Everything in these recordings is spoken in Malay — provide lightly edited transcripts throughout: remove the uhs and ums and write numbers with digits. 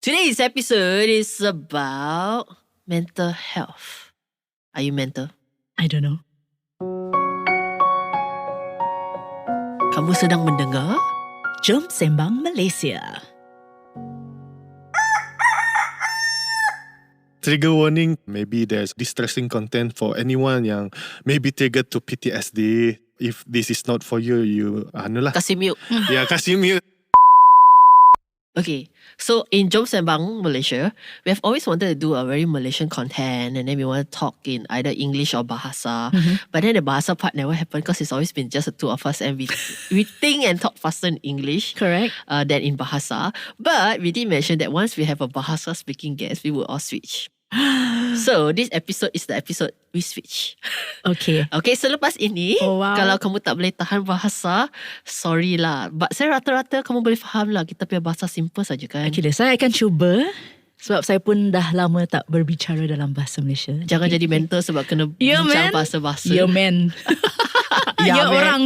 Today's episode is about mental health. Are you mental? I don't know. Kamu sedang mendengar? Jom Sembang Malaysia. Trigger warning, maybe there's distressing content for anyone yang maybe triggered to PTSD. If this is not for you, anulah. Kasih mute. Ya, kasih mute. Okay, so in Jom Sembang Malaysia, we have always wanted to do a very Malaysian content, and then we want to talk in either English or Bahasa. But then the Bahasa part never happened because it's always been just the two of us, and we think and talk faster in English Correct. than in Bahasa. But we did mention that once we have a Bahasa speaking guest, we will all switch. So this episode is the episode we switch. Okay. Okay, selepas ini, Oh, wow. kalau kamu tak boleh tahan bahasa, sorry lah. But saya rata-rata kamu boleh faham lah. Kita punya bahasa simple saja kan. Okay, saya akan cuba. Sebab saya pun dah lama tak berbicara dalam bahasa Malaysia. Jangan jadi mentor sebab kena Ya, bincang man. bahasa-bahasa. Ya, man. Ya, Ya, man. orang.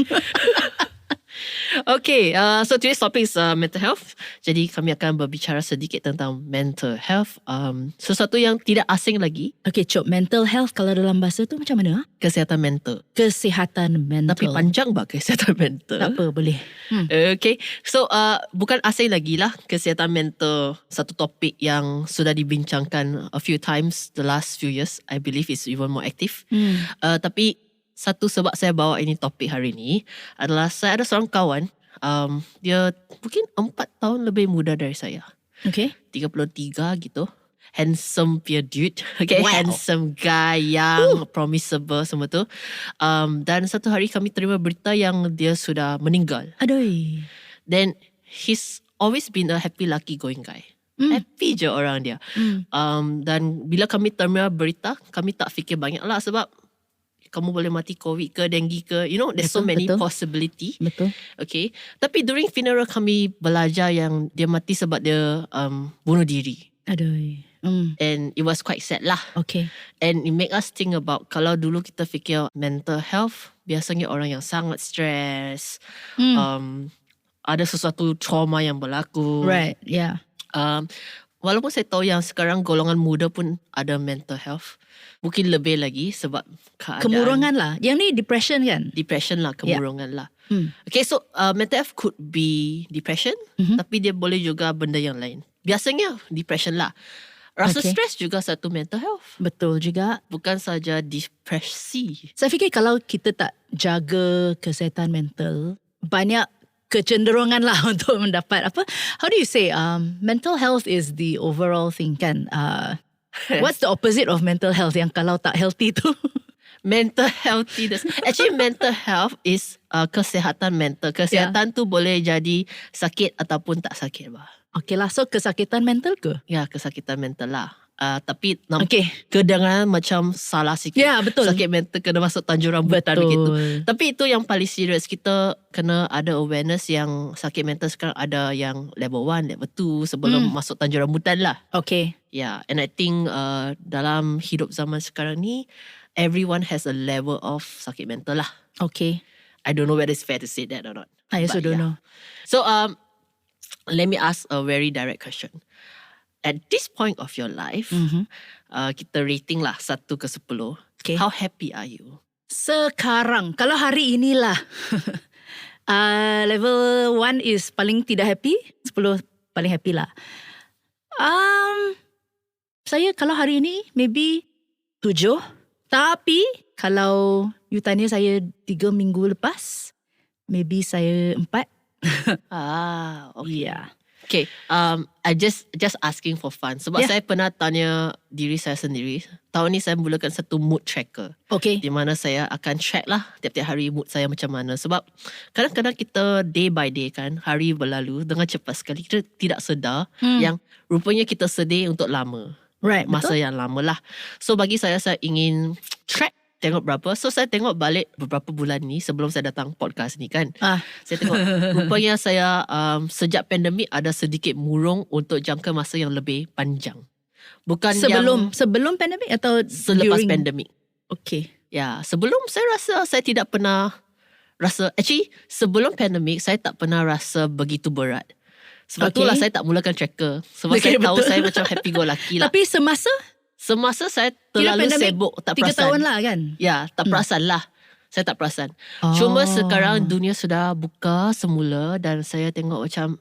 Okay, so today's topic is mental health. Jadi kami akan berbicara sedikit tentang mental health. Sesuatu yang tidak asing lagi, Okay, Cok. Mental health kalau dalam bahasa tu macam mana? kesihatan mental. Kesihatan mental. Tapi panjang bah kesihatan mental. Tak apa, boleh. Okay, so bukan asing lagi lah kesihatan mental, satu topik yang sudah dibincangkan a few times the last few years. I believe it's even more active. Tapi satu sebab saya bawa ini topik hari ini adalah saya ada seorang kawan, dia mungkin 4 tahun lebih muda dari saya. Okay. 33 gitu. Handsome punya dude. Okay, Wow. handsome guy yang promisable semua tu. Dan satu hari kami terima berita yang dia sudah meninggal. Aduh. Then he's always been a happy lucky going guy. Happy je orang dia. Dan bila kami terima berita, kami tak fikir banyak lah sebab kamu boleh mati COVID ke, dengue ke. You know, there's so Betul, many betul. possibility. Betul. Okay. Tapi during funeral kami belajar yang dia mati sebab dia bunuh diri. Aduh. And it was quite sad lah. Okay. And it make us think about kalau dulu kita fikir mental health, biasanya orang yang sangat stress, ada sesuatu trauma yang berlaku. Right, yeah. Walaupun saya tahu yang sekarang golongan muda pun ada mental health, mungkin lebih lagi sebab keadaan Kemurungan lah. Yang ni depression kan? depression lah, kemurungan lah. Hmm. Okay, so mental health could be depression, tapi dia boleh juga benda yang lain. Biasanya depression lah. Rasa Okay. stres juga satu mental health. Betul juga. Bukan saja depresi. Saya fikir kalau kita tak jaga kesihatan mental, banyak kecenderungan lah untuk mendapat apa? How do you say? Mental health is the overall thing kan? What's the opposite of mental health yang kalau tak healthy tu? Mental healthiness. Actually, mental health is kesihatan mental. Kesihatan tu boleh jadi sakit ataupun tak sakit bah. Okay lah, so kesakitan mental ke? Ya, kesakitan mental lah. Tapi Okay. kedengaran macam salah sikit. Ya, betul. Sakit mental kena masuk tanjung rambutan Betul. begitu. Tapi itu yang paling serius. Kita kena ada awareness yang sakit mental sekarang ada yang level 1, level 2 sebelum masuk tanjung rambutan lah. Okay. Yeah, and I think dalam hidup zaman sekarang ni, everyone has a level of sakit mental lah. Okay. I don't know whether it's fair to say that or not. I also But don't yeah. know. So let me ask a very direct question. At this point of your life, kita rating lah 1 ke 10. Okay. How happy are you? Sekarang, kalau hari inilah, level 1 is paling tidak happy, 10 paling happy lah. Saya kalau hari ini maybe 7. Tapi kalau you tanya saya 3 minggu lepas, maybe saya 4. Okay. Yeah. Okay, I just asking for fun. Sebab Yeah. saya pernah tanya diri saya sendiri. Tahun ni saya mulakan satu mood tracker. Okay. Di mana saya akan track lah tiap-tiap hari mood saya macam mana. Sebab kadang-kadang kita day by day kan, hari berlalu dengan cepat sekali. Kita tidak sedar yang rupanya kita sedih untuk lama. Right, Masa betul. yang lama lah. So bagi saya ingin track tengok berapa. So saya tengok balik beberapa bulan ni sebelum saya datang podcast ni kan. Saya tengok rupanya saya sejak pandemik ada sedikit murung untuk jangka masa yang lebih panjang. Bukan sebelum pandemik atau selepas during? pandemik. Okay. Ya, sebelum saya rasa saya tidak pernah rasa, actually sebelum pandemik saya tak pernah rasa begitu berat. Sebab Okay. itulah saya tak mulakan tracker. Sebab Okay, saya tahu betul. saya macam happy go lucky lah. Tapi semasa Semasa saya kira terlalu pandemik sibuk, tak 3 perasan. tahun lah kan? Ya, tak perasan lah. Saya tak perasan. Oh. Cuma sekarang dunia sudah buka semula dan saya tengok macam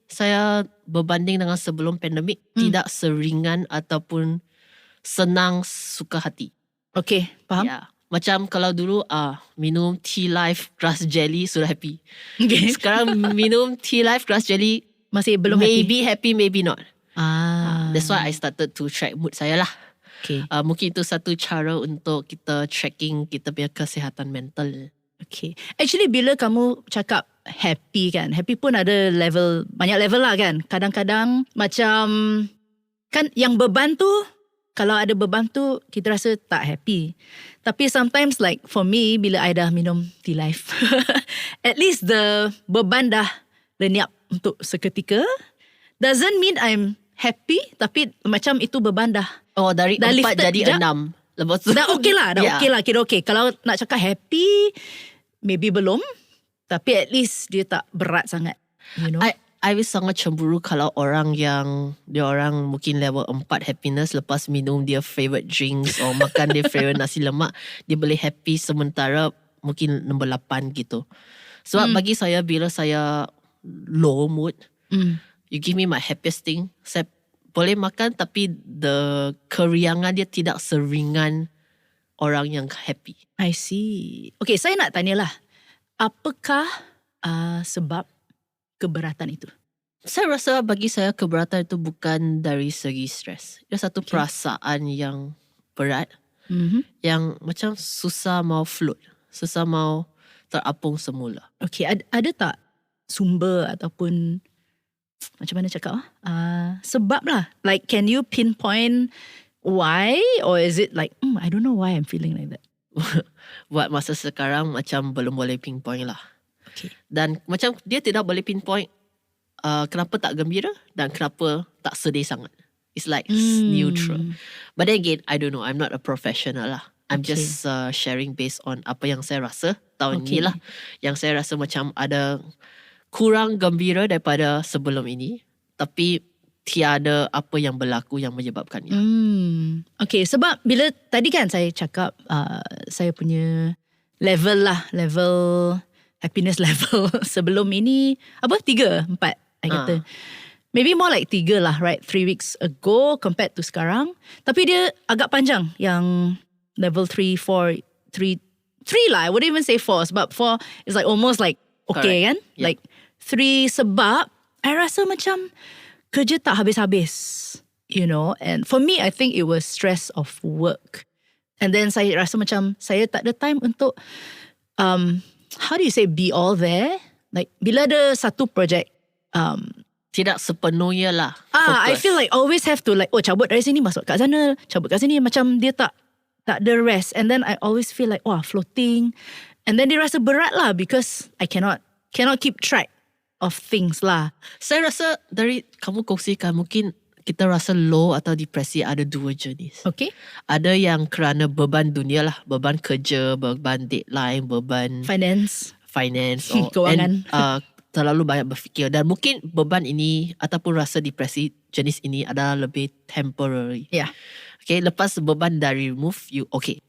saya berbanding dengan sebelum pandemik tidak seringan ataupun senang suka hati. Okay, faham? Ya. Macam kalau dulu minum Tea Life Grass Jelly sudah happy. Okay. Sekarang minum Tea Life Grass Jelly Masih belum maybe happy, maybe not. happy. That's why I started to track mood saya lah. Okay. Mungkin itu satu cara untuk kita tracking kita punya kesihatan mental. Okay. Actually bila kamu cakap happy kan, happy pun ada level, banyak level lah kan. Kadang-kadang macam kan yang beban tu, kalau ada beban tu kita rasa tak happy. Tapi sometimes like for me bila I dah minum Tea Life, at least the beban dah lenyap untuk seketika. Doesn't mean I'm happy, tapi macam itu beban dah Dari dah 4 lifted jadi sekejap. 6. Lepas tu dah okey lah, dah Ya. okey lah, kira okey. Kalau nak cakap happy, maybe belum. Tapi at least dia tak berat sangat. You know? I sangat cemburu kalau orang yang dia orang mungkin level 4 happiness lepas minum dia favorite drinks or makan dia favorite nasi lemak, dia boleh happy sementara mungkin nombor 8 gitu. Sebab bagi saya bila saya low mood, you give me my happiest thing, saya boleh makan tapi the keriangan dia tidak seringan orang yang happy. I see. Okay, saya nak tanyalah. Apakah sebab keberatan itu? Saya rasa bagi saya keberatan itu bukan dari segi stres. Dia satu perasaan yang berat, yang macam susah mau float, susah mau terapung semula. Okay, ada tak sumber ataupun macam mana cakap sebab lah? Like can you pinpoint why, or is it like I don't know why I'm feeling like that? Buat masa sekarang macam belum boleh pinpoint lah. Okay. Dan macam dia tidak boleh pinpoint kenapa tak gembira dan kenapa tak sedih sangat. It's like neutral. But then again, I don't know. I'm not a professional lah. I'm Okay. just sharing based on apa yang saya rasa tahun Okay. ni lah. Yang saya rasa macam ada kurang gembira daripada sebelum ini. Tapi tiada apa yang berlaku yang menyebabkannya. Okay, sebab bila tadi kan saya cakap saya punya level happiness level sebelum ini 3, 4 I kata. Maybe more like 3 lah, right? 3 weeks ago compared to sekarang. Tapi dia agak panjang yang level 3, 4, 3 lah. I wouldn't even say 4 sebab 4 is like almost like okay. Correct. Kan? Yeah. Like 3 sebab I rasa macam kerja tak habis-habis, you know. And for me, I think it was stress of work. And then saya rasa macam saya tak ada time untuk how do you say be all there? Like bila ada satu project Tidak sepenuhnya lah. I fokus. feel like always have to like cabut dari sini masuk kat sana, cabut kat sini, macam dia tak ada rest. And then I always feel like floating. And then dia rasa berat lah because I cannot keep track of things lah. Saya rasa dari kamu kongsikan mungkin kita rasa low atau depresi ada 2 jenis. Okay? Ada yang kerana beban dunia lah, beban kerja, beban deadline, beban Finance. and, Kewangan. terlalu banyak berfikir. Dan mungkin beban ini ataupun rasa depresi jenis ini adalah lebih temporary. Yeah. Okay, lepas beban dah remove, you okay.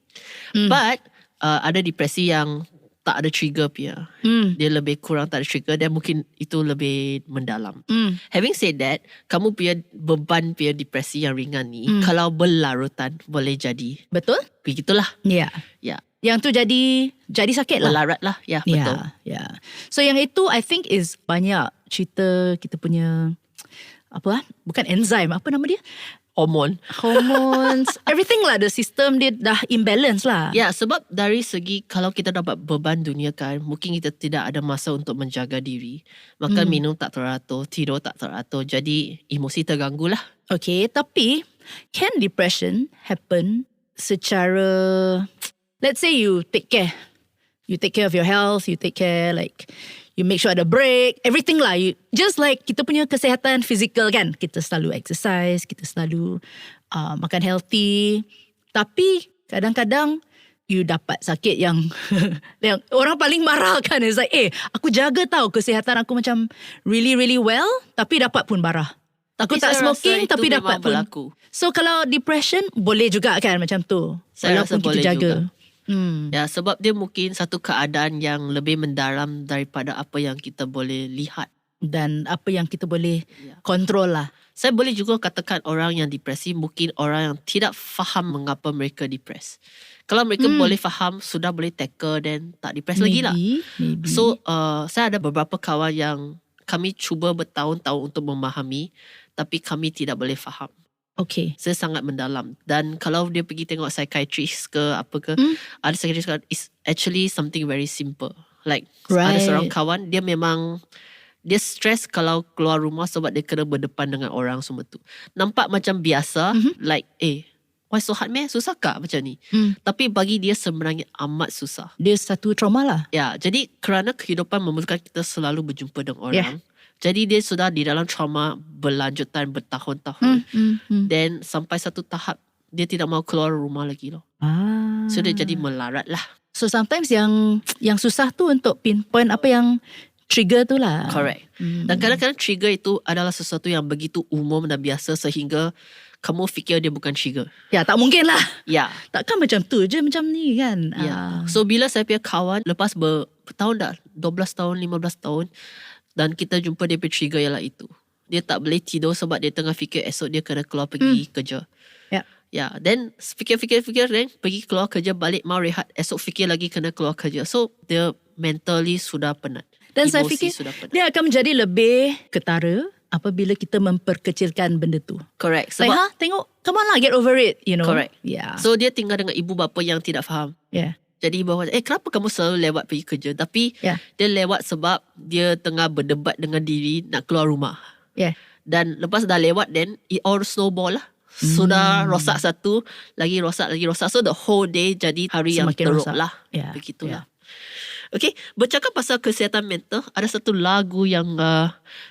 But ada depresi yang tak ada trigger punya. Dia lebih kurang tak ada trigger dan mungkin itu lebih mendalam. Having said that, kamu punya beban punya depresi yang ringan ni, kalau berlarutan boleh jadi. Betul? Begitulah. Yeah. Ya, Yang tu jadi sakit lah. berlarat lah. Ya, betul. Yeah. So yang itu I think is banyak cerita kita punya bukan enzim, apa nama dia? Hormon. Hormones, everything lah, the system dia dah imbalance lah. Ya, sebab dari segi kalau kita dapat beban dunia kan, mungkin kita tidak ada masa untuk menjaga diri. Makan, minum tak teratur, tidur tak teratur. Jadi emosi terganggu lah. Okay, tapi can depression happen secara, let's say you take care of your health, you take care like you make sure ada break, everything lah. You just like kita punya kesihatan fizikal kan, kita selalu exercise, kita selalu makan healthy. Tapi kadang-kadang you dapat sakit yang yang orang paling marah kan, it's like aku jaga tahu kesihatan aku macam really really well, tapi dapat pun marah. Aku tak saya rasa smoking itu tapi memang dapat pun. berlaku. So kalau depression boleh juga kan macam tu. Saya Walaupun rasa boleh kita jaga. juga. Ya, sebab dia mungkin satu keadaan yang lebih mendalam daripada apa yang kita boleh lihat. Dan apa yang kita boleh Ya. kontrol lah. Saya boleh juga katakan orang yang depresi mungkin orang yang tidak faham mengapa mereka depres. Kalau mereka boleh faham, sudah boleh tackle dan tak depres lagi lah. Maybe. So, saya ada beberapa kawan yang kami cuba bertahun-tahun untuk memahami, tapi kami tidak boleh faham. Okay. Saya sangat mendalam. Dan kalau dia pergi tengok psychiatrist ke apa ke, ada psychiatrist kata, it's actually something very simple. Like, ada Right. seorang kawan, dia memang dia stres kalau keluar rumah sebab dia kena berdepan dengan orang semua tu. Nampak macam biasa, like, why so hard meh? Susah kah macam ni? Tapi bagi dia sebenarnya amat susah. Dia satu trauma lah. Ya, jadi kerana kehidupan memerlukan kita selalu berjumpa dengan orang. Jadi dia sudah di dalam trauma berlanjutan bertahun-tahun. Dan sampai satu tahap, dia tidak mau keluar rumah lagi loh. So dia jadi melarat lah. So sometimes yang susah tu untuk pinpoint apa yang trigger tu lah. Correct. Dan kadang-kadang trigger itu adalah sesuatu yang begitu umum dan biasa sehingga kamu fikir dia bukan trigger. Ya, tak mungkin lah. Ya. Takkan macam tu je macam ni kan. Ya. So bila saya punya kawan lepas bertahun dah, 12 tahun, 15 tahun, dan kita jumpa dia punya trigger ialah itu. Dia tak boleh tidur sebab dia tengah fikir esok dia kena keluar pergi kerja. Ya. Ya, then fikir, then pergi keluar kerja, balik mau rehat, esok fikir lagi kena keluar kerja. So dia mentally sudah penat. Dan saya Emosi fikir sudah penat. dia akan menjadi lebih ketara apabila kita memperkecilkan benda tu. Correct. Like, Sebab tengok, come on lah, get over it, you know. Correct. Yeah. So dia tinggal dengan ibu bapa yang tidak faham. Yeah. Jadi bahawa kenapa kamu selalu lewat pergi kerja? Tapi Yeah. dia lewat sebab dia tengah berdebat dengan diri nak keluar rumah. Yeah. Dan lepas dah lewat, then it all snowball lah. Sudah rosak satu, lagi rosak. So the whole day jadi hari yang Semakin teruk rosak. lah. Yeah. Begitulah. Okay, bercakap pasal kesihatan mental, ada satu lagu yang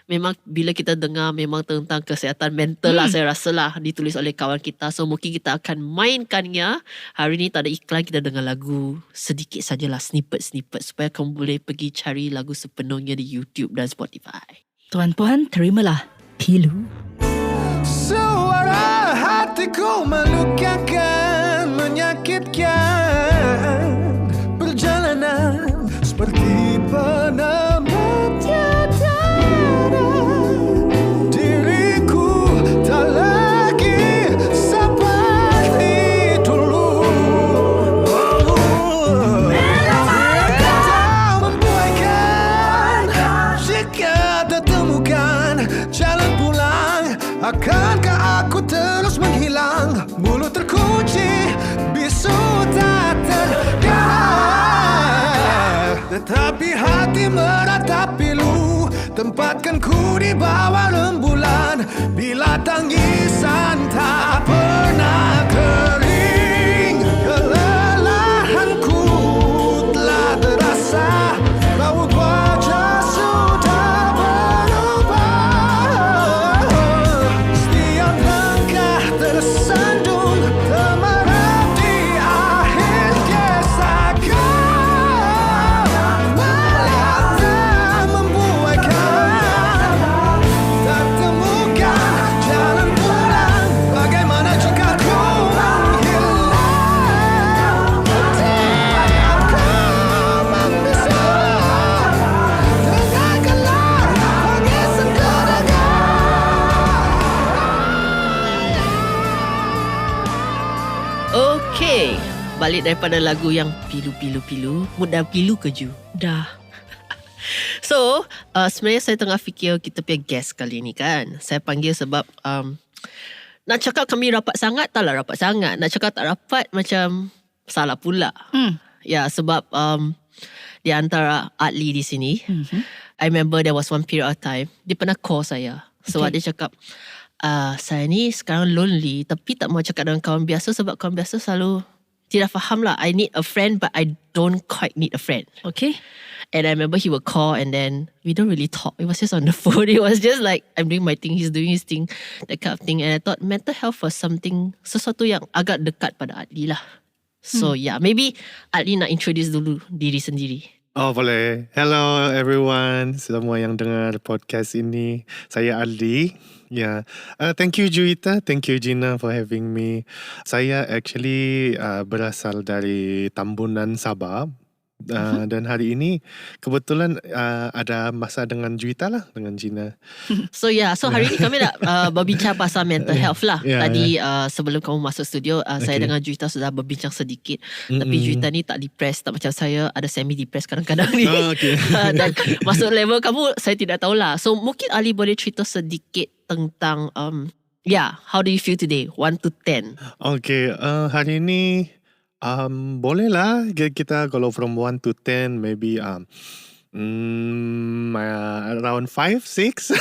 memang bila kita dengar memang tentang kesihatan mental lah, saya rasa lah, ditulis oleh kawan kita. So mungkin kita akan mainkannya. Hari ni tak ada iklan, kita dengar lagu sedikit sajalah, snippet-snippet, supaya kamu boleh pergi cari lagu sepenuhnya di YouTube dan Spotify. Tuan-puan, terimalah pilu. Suara hatiku melukakan, menyakitkan. Perjalanan seperti penemu tiada arah. Diriku tak lagi seperti dulu. Tak membuaikan jika tak temukan jalan pulang. Akankah aku terus menghilang? Mulut terkunci, bisu tak terdengar. Tetapi hati meratapi pilu. Tempatkan ku di bawah rembulan. Bila tangisan tak pernah kering. Kelelahanku telah terasa. Raut wajah sudah berubah. Setiap langkah tersandung, termerap di akhir gesakan. Malah tak membuaikan, tak temukan jalan pulang. Bagaimana jika ku menghilang? Tiapkah membisu? Dengarkanlah tangisan Okay, balik daripada lagu yang pilu-pilu-pilu, mudah pilu keju. Dah. So, sebenarnya saya tengah fikir kita punya guest kali ni kan. Saya panggil sebab nak cakap kami rapat sangat, taklah rapat sangat. Nak cakap tak rapat macam salah pula. Ya, sebab di antara Adli di sini, I remember there was one period of time, dia pernah call saya. Sebab dia cakap, saya ni sekarang lonely tapi tak mau cakap dengan kawan biasa sebab kawan biasa selalu tidak faham lah. I need a friend but I don't quite need a friend. Okay. And I remember he would call and then we don't really talk. It was just on the phone. It was just like I'm doing my thing, he's doing his thing, that kind of thing. And I thought mental health was something, sesuatu yang agak dekat pada Adli lah. So yeah, maybe Ali nak introduce dulu diri sendiri. Oh boleh. Hello everyone, semua yang dengar podcast ini. Saya Aldi. Yeah. Thank you Juwita, thank you Gina for having me. Saya actually berasal dari Tambunan, Sabah. Dan hari ini kebetulan ada masa dengan Juwita lah, dengan Gina. So hari ni kami nak berbincang pasal mental health lah. Yeah, Tadi sebelum kamu masuk studio, saya dengan Juwita sudah berbincang sedikit. Tapi Juwita ni tak depressed, tak macam saya ada semi-depressed kadang-kadang ni. Okay. Dan masuk level kamu, saya tidak tahulah. So mungkin Ali boleh cerita sedikit tentang how do you feel today? 1 to 10. Okay, hari ini boleh lah kita kalau from 1 to 10 maybe around 5, 6.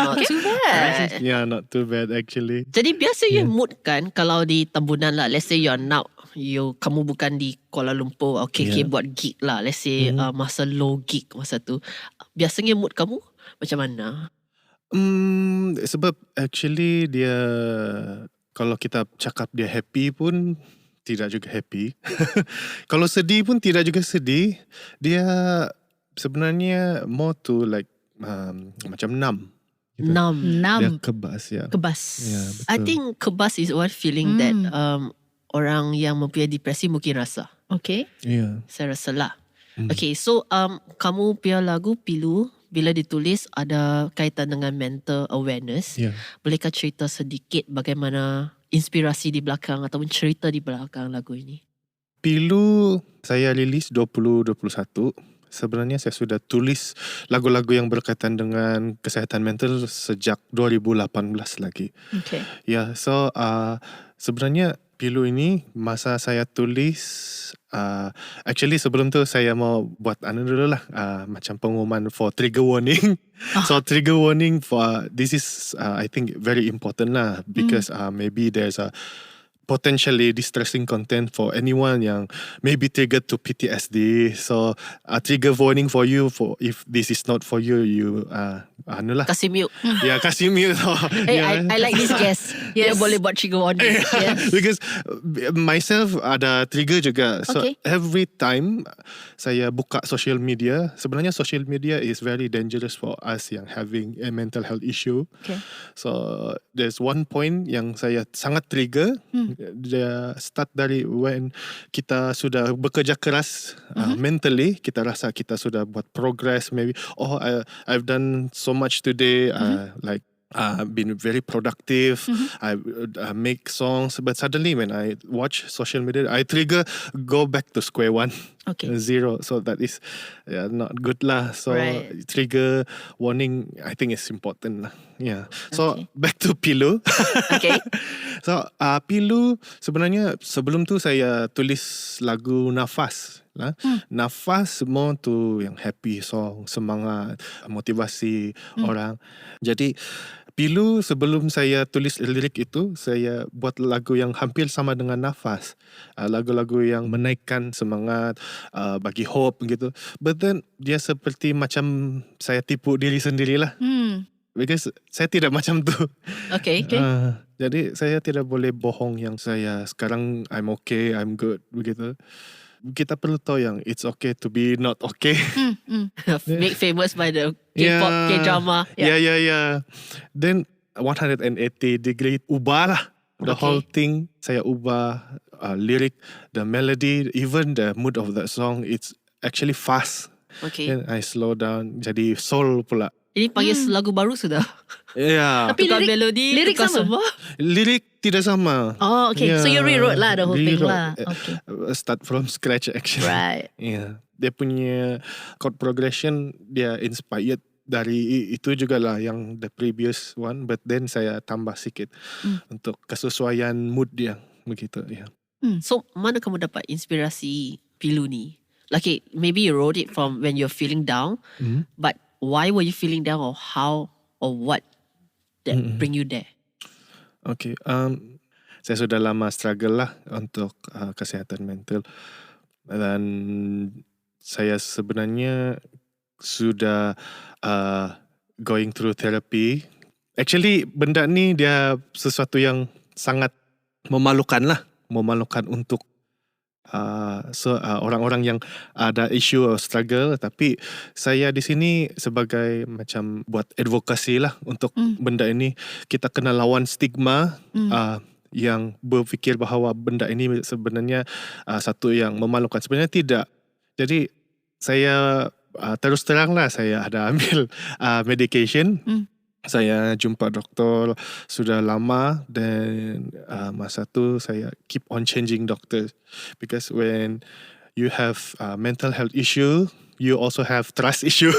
Not too bad. Yeah, not too bad actually. Jadi biasanya mood kan kalau di Tambunan lah, let's say you're now kamu bukan di Kuala Lumpur, okay, buat gig lah, let's say masa low gig masa tu, biasanya mood kamu macam mana? Sebab actually dia, kalau kita cakap dia happy pun tidak juga happy. Kalau sedih pun tidak juga sedih. Dia sebenarnya more to like macam numb. Gitu. Dia Numb. kebas ya. Kebas. Ya, betul. I think kebas is one feeling that orang yang mempunyai depresi mungkin rasa. Okay. Ya. Saya rasa lah. Okay, so kamu punya lagu Pilu bila ditulis ada kaitan dengan mental awareness. Ya. Bolehkah cerita sedikit bagaimana inspirasi di belakang ataupun cerita di belakang lagu ini? Pilu saya rilis 2021. Sebenarnya saya sudah tulis lagu-lagu yang berkaitan dengan kesihatan mental sejak 2018 lagi. Okay. Ya, so sebenarnya Pilu ini masa saya tulis, actually sebelum tu saya mau buat dulu lah, macam pengumuman for trigger warning. So trigger warning for this is I think very important lah, because maybe there's a potentially distressing content for anyone yang maybe triggered to PTSD. So trigger warning for you, for if this is not for you, you lah. Kasih mute. Ya, kasih mute. Hey, Yeah. I like this guest. Dia Yes. boleh buat trigger warning. Yes. Because myself ada trigger juga. So Okay. every time saya buka social media, sebenarnya social media is very dangerous for us yang having a mental health issue. Okay. So there's one point yang saya sangat trigger. Dia start dari when kita sudah bekerja keras mentally, kita rasa kita sudah buat progress, maybe I've done so much today, like been very productive. I make songs, but suddenly when I watch social media, I trigger go back to square one. Okay. Zero. So that is not good lah. So Right. trigger warning I think is important lah. Yeah. So Okay. back to Pilu. Okay. So Pilu sebenarnya sebelum tu saya tulis lagu Nafas lah. Nafas more to yang happy song, semangat, motivasi orang. Jadi Pilu sebelum saya tulis lirik itu, saya buat lagu yang hampir sama dengan Nafas. Lagu-lagu yang menaikkan semangat, bagi hope gitu. But then dia seperti macam saya tipu diri sendirilah. Because saya tidak macam tu. Okay. Jadi saya tidak boleh bohong yang saya sekarang I'm okay, I'm good begitu. Kita perlu tahu yang it's okay to be not okay. Made famous by the K-pop, K-drama. Yeah. Then 180 degree ubah lah. The Okay. whole thing saya ubah, lyric, the melody, even the mood of that song, it's actually fast. Okay. Then I slow down, jadi soul pula. Ini panggil lagu baru sudah. Yeah. Tapi Tukar lirik- melodi, lirik tukar sama? semua. Lirik tidak sama. Oh, okay. So you rewrote lah the whole thing Rewrote. lah. Okay. Start from scratch actually. Right. Yeah. Dia punya chord progression dia inspired dari itu jugalah yang the previous one, but then saya tambah sikit untuk kesesuaian mood dia begitu ya. So mana kamu dapat inspirasi Pilu ni? Like maybe you wrote it from when you're feeling down, but why were you feeling down, or how or what that bring you there? Okay, saya sudah lama struggle lah untuk kesehatan mental, dan saya sebenarnya sudah going through therapy. Actually benda ni dia sesuatu yang sangat memalukan lah, memalukan untuk orang-orang yang ada isu or struggle, tapi saya di sini sebagai macam buat advokasi lah untuk benda ini. Kita kena lawan stigma yang berfikir bahawa benda ini sebenarnya satu yang memalukan. Sebenarnya tidak. Jadi saya terus terang lah, saya ada ambil medication. Saya jumpa doktor sudah lama dan masa tu saya keep on changing doctors, because when you have mental health issue, you also have trust issue.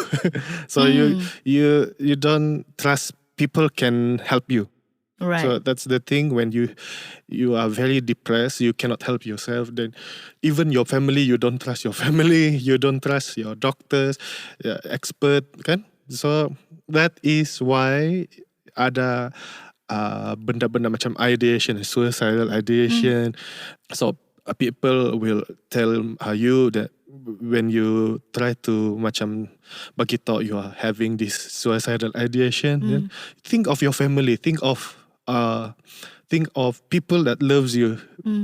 So you don't trust people can help you. Right. So that's the thing, when you are very depressed, you cannot help yourself, then even your family, you don't trust your family, you don't trust your doctors, expert kan. So that is why ada benda-benda macam ideation, suicidal ideation. So people will tell you that when you try to macam bagi tahu you are having this suicidal ideation, then think of your family, think of people that loves you.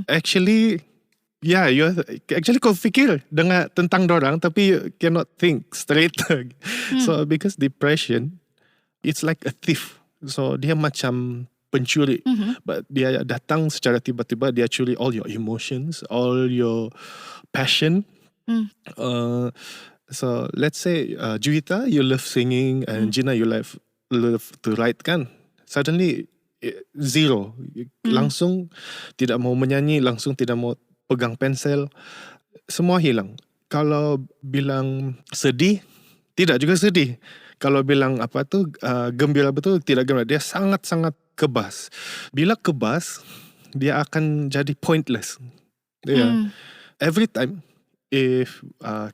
Actually, you actually kau fikir dengan tentang dorang, tapi you cannot think straight. So because depression, it's like a thief. So dia macam pencuri, but dia datang secara tiba-tiba, dia curi all your emotions, all your passion. So let's say Juwita, you love singing, and Gina, you love to write kan. Suddenly zero, langsung tidak mau menyanyi, langsung tidak mau pegang pensel, semua hilang. Kalau bilang sedih, tidak juga sedih. Kalau bilang gembira betul, tidak gembira. Dia sangat-sangat kebas. Bila kebas, dia akan jadi pointless. Every time if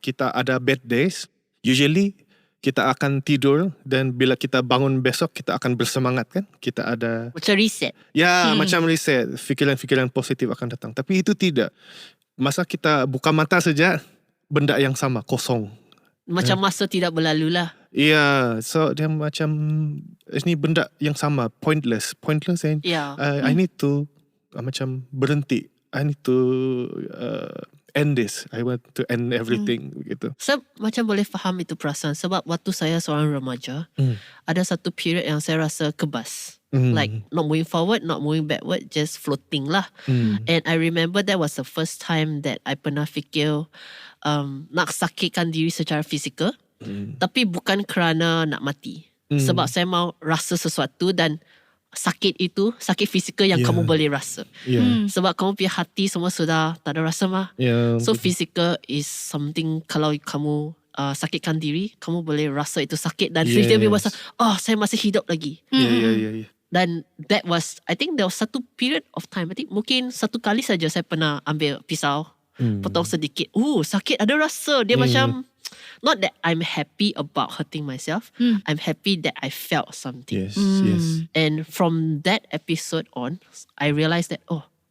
kita ada bad days, usually kita akan tidur, dan bila kita bangun besok, kita akan bersemangat kan. Kita ada Macam reset. macam reset, fikiran-fikiran positif akan datang. Tapi itu tidak. Masa kita buka mata saja, benda yang sama, kosong. Macam masa tidak berlalu lah. So dia macam ini benda yang sama, pointless and I need to macam berhenti. I need to end this. I want to end everything gitu. Saya macam boleh faham itu perasaan, sebab waktu saya seorang remaja, ada satu period yang saya rasa kebas. Like not moving forward, not moving backward, just floating lah. And I remember that was the first time that I pernah fikir nak sakitkan diri secara fizikal, tapi bukan kerana nak mati. Sebab saya mau rasa sesuatu, dan sakit itu, sakit fizikal yang kamu boleh rasa. Sebab kamu punya hati semua sudah tak ada rasa mah. So physical is something, kalau kamu sakitkan diri, kamu boleh rasa itu sakit, dan fizikal boleh rasa, saya masih hidup lagi. Dan that was, I think there was satu period of time, I think mungkin satu kali saja saya pernah ambil pisau, potong sedikit. Sakit, ada rasa. Dia macam, not that I'm happy about hurting myself, I'm happy that I felt something. Yes. And from that episode on, I realised that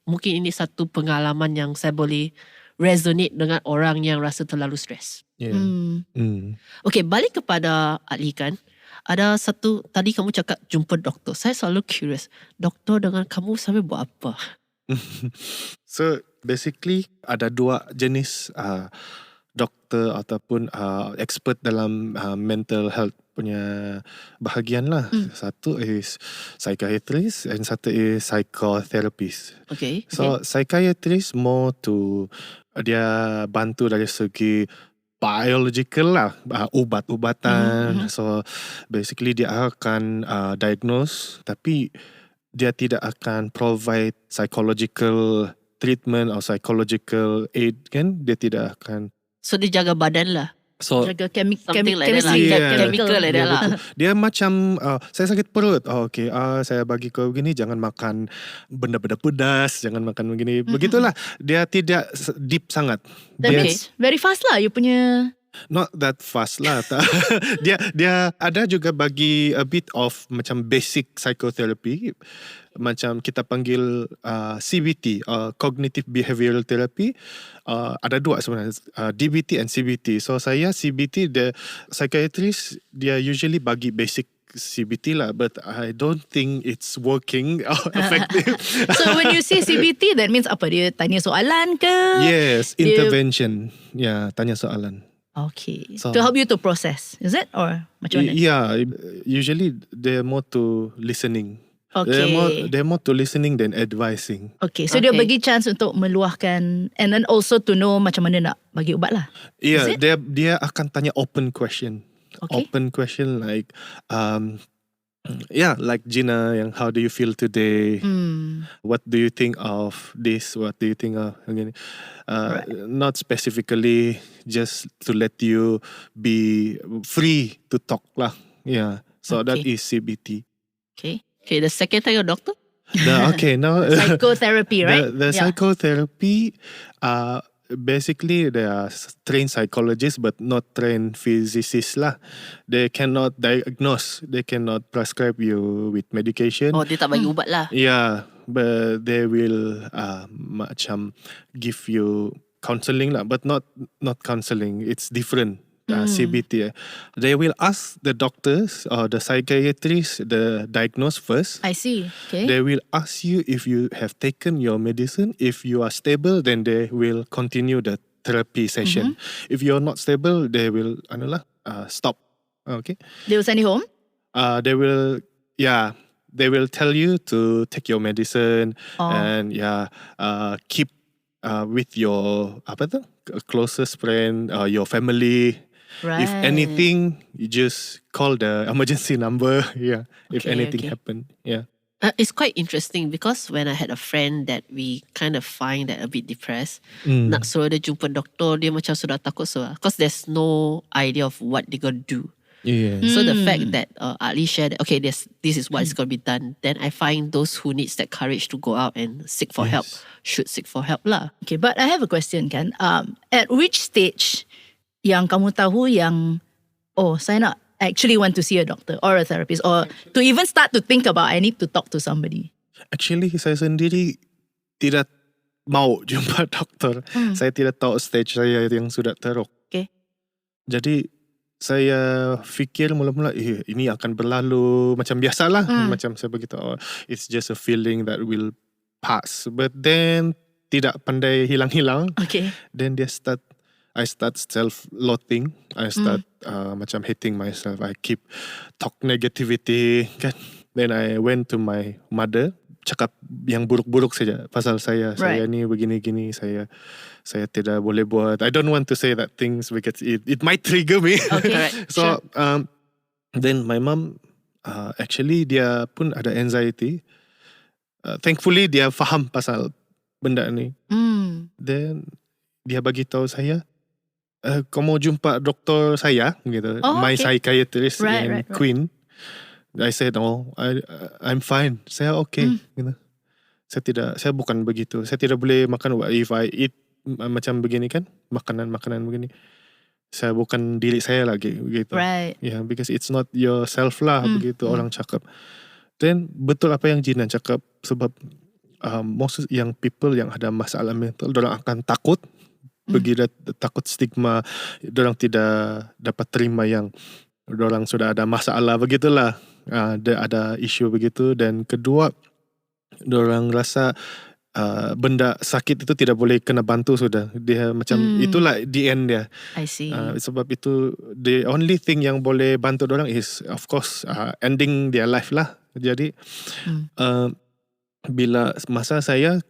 mungkin ini satu pengalaman yang saya boleh resonate dengan orang yang rasa terlalu stres. Okay, balik kepada Ali kan. Ada satu, tadi kamu cakap jumpa doktor. Saya selalu curious, doktor dengan kamu sampai buat apa? So basically ada dua jenis doktor ataupun expert dalam mental health punya bahagian lah. Satu is psychiatrist and satu is psychotherapist. Okay. So psychiatrist more to, dia bantu dari segi biological lah, ubat-ubatan. So basically dia akan diagnose, tapi dia tidak akan provide psychological treatment or psychological aid kan. Dia tidak akan. So dia jaga badan lah. So Jaga something like that lah. Chemical like that lah. dia macam saya sakit perut. Okay, saya bagi kau begini, jangan makan benda-benda pedas, jangan makan begini. Begitulah. Dia tidak deep sangat. That Dia means very fast lah you punya. not that fast lah. dia ada juga bagi a bit of macam basic psychotherapy, macam kita panggil CBT, cognitive behavioral therapy. Ada dua sebenarnya, DBT and CBT. So saya CBT, the psychiatrist, dia usually bagi basic CBT lah, but I don't think it's working or effective. So when you say CBT, that means apa? Dia tanya soalan ke? Yes, Dia- intervention. Yeah, tanya soalan. Okay. So- To help you to process, is it? Or macam mana? Yeah, usually they're more to listening. Okay. They're more to listening than advising. Okay, so dia Okay. bagi chance untuk meluahkan and then also to know macam mana nak bagi ubat lah. Yeah, Is it? dia akan tanya open question. Okay. Open question like, yeah, like Gina, yang how do you feel today? What do you think of this? What do you think of again? Not specifically, just to let you be free to talk lah. Yeah, so that Okay. is CBT. Okay. Okay, the second time your doctor? Okay, now Psychotherapy, right? The Yeah. psychotherapy, basically they are trained psychologists but not trained physicists lah. They cannot diagnose, they cannot prescribe you with medication. Oh, dia tak bagi ubat lah. Yeah, but they will macam give you counselling lah, but not counselling. It's different. CBT. They will ask the doctors or the psychiatrists the diagnose first. I see. Okay. They will ask you if you have taken your medicine. If you are stable, then they will continue the therapy session. If you are not stable, they will stop. Okay. They will send you home? They will tell you to take your medicine and keep with your closest friend, your family. Right. If anything, you just call the emergency number. Yeah. If Okay, anything okay. happen. Yeah. It's quite interesting because when I had a friend that we kind of find that a bit depressed, Mm. nak suruh dia jumpa doktor, dia macam sudah takut because there's no idea of what they gonna do. Yeah. So the fact that Ali shared that, okay, this is what is going to be done, then I find those who needs that courage to go out and seek for help should seek for help lah. Okay, but I have a question kan. At which stage yang kamu tahu yang saya nak actually want to see a doctor or a therapist or to even start to think about I need to talk to somebody? Actually, saya sendiri tidak mau jumpa doktor. Saya tidak tahu stage saya yang sudah teruk. Okay. Jadi saya fikir mula-mula ini akan berlalu macam biasalah, macam saya begitu. It's just a feeling that will pass. But then tidak pandai hilang-hilang. Okay. Then I start self-loathing. I start macam hating myself. I keep talk negativity kan. Then I went to my mother, cakap yang buruk-buruk saja pasal saya. Saya ni begini-gini, saya tidak boleh buat. I don't want to say that things because it might trigger me. Okay. So then my mom actually dia pun ada anxiety. Thankfully dia faham pasal benda ni. Then dia bagi tahu saya, kamu jumpa doktor saya gitu, my psychiatrist in Queen. I said, I'm fine. Saya okay. Gitu. Saya bukan begitu. Saya tidak boleh makan. If I eat macam begini kan, makanan begini, saya bukan diri saya lagi begitu. Right. Yeah, because it's not yourself lah begitu orang cakap. Then betul apa yang Gina cakap, sebab most yang people yang ada masalah mental, dorang akan takut. Begitu takut stigma, dorang tidak dapat terima yang dorang sudah ada masalah begitulah, ada isu begitu. Dan kedua, dorang rasa benda sakit itu tidak boleh kena bantu sudah. Dia macam itulah the end dia. I see. Sebab itu the only thing yang boleh bantu dorang is of course ending their life lah. Jadi bila masa saya,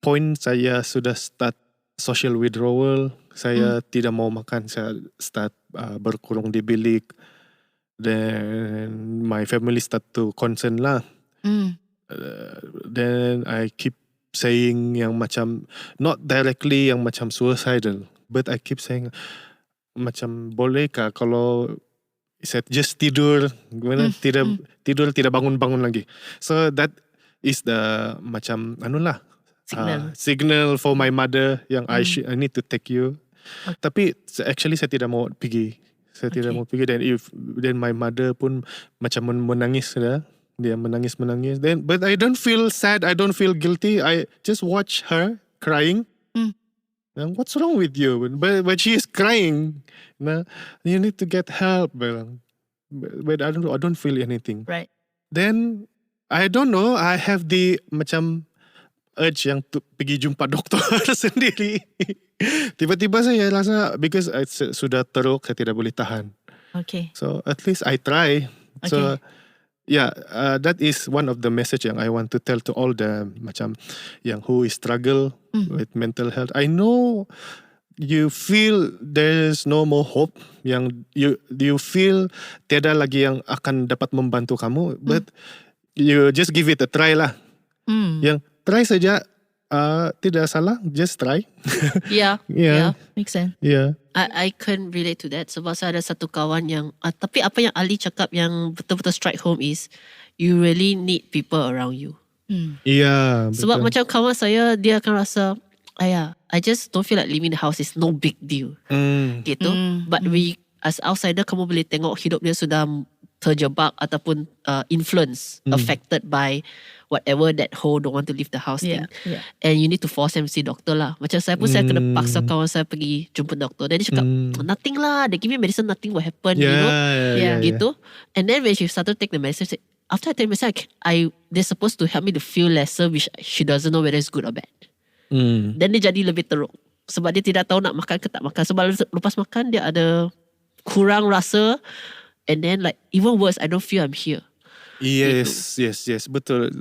point saya sudah start social withdrawal, saya tidak mau makan, saya start berkurung di bilik. Then my family start to concern lah. Then I keep saying yang macam, not directly yang macam suicidal, but I keep saying macam bolehkah kalau saya just tidur, tidur tidak bangun-bangun lagi. So that is the macam signal for my mother yang I need to take you. Tapi actually saya tidak mau pergi. Saya tidak mau pergi. Dan my mother pun macam menangis dah. Dia menangis. Then but I don't feel sad. I don't feel guilty. I just watch her crying. And what's wrong with you? But she is crying. Nah, you need to get help. Bilang. but I don't feel anything. Right. Then I don't know, I have the macam urge yang pergi jumpa doktor sendiri. Tiba-tiba saya rasa because sudah teruk, saya tidak boleh tahan. Okay. So at least I try. So Okay. yeah, that is one of the message yang I want to tell to all the macam yang who is struggle with mental health. I know you feel there's no more hope, yang you feel tiada lagi yang akan dapat membantu kamu, but you just give it a try lah. Yang try saja, tidak salah, just try. Yeah. Yeah. Makes sense. Yeah. I can relate to that sebab saya ada satu kawan yang tapi apa yang Ali cakap yang betul-betul strike home is you really need people around you. Yeah. Sebab betul. macam kawan saya dia akan rasa I just don't feel like leaving the house is no big deal gitu. But we as outsider kamu boleh tengok hidup dia sudah terjebak ataupun influence affected by whatever that whole don't want to leave the house thing. Yeah. And you need to force them see doktor lah. Macam saya pun saya kena paksa kawan saya pergi jumpa doktor. Dan dia cakap nothing lah, they give me medicine, nothing will happen, you know. Yeah. Gitu. And then when she started to take the medicine, after I take the medicine, they're supposed to help me to feel lesser, which she doesn't know whether it's good or bad. Dan dia jadi lebih teruk. Sebab dia tidak tahu nak makan ke tak makan. Sebab lepas makan dia ada kurang rasa. And then like even worse, I don't feel I'm here. Yes, betul.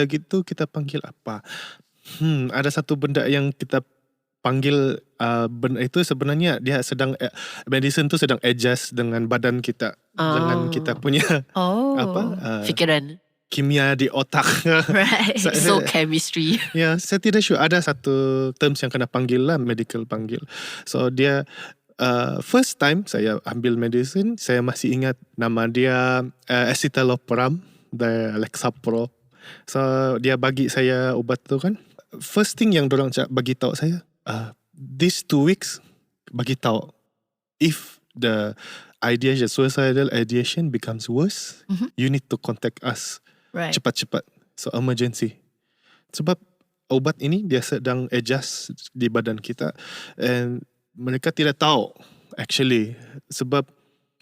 Gitu kita panggil apa? Ada satu benda yang kita panggil benda itu sebenarnya dia sedang medicine tu sedang adjust dengan badan kita, dengan kita punya Fikiran. kimia di otak. Right. So chemistry. Ya, saya tidak sure ada satu terms yang kena panggil lah, medical panggil. So dia first time saya ambil medicine, saya masih ingat nama dia escitalopram, the Lexapro. So dia bagi saya ubat tu kan. First thing yang dorang bagi tahu saya, these 2 weeks bagi tahu if the ideation, suicidal ideation becomes worse, you need to contact us Right. cepat-cepat. So emergency. Sebab ubat ini dia sedang adjust di badan kita, and mereka tidak tahu actually, sebab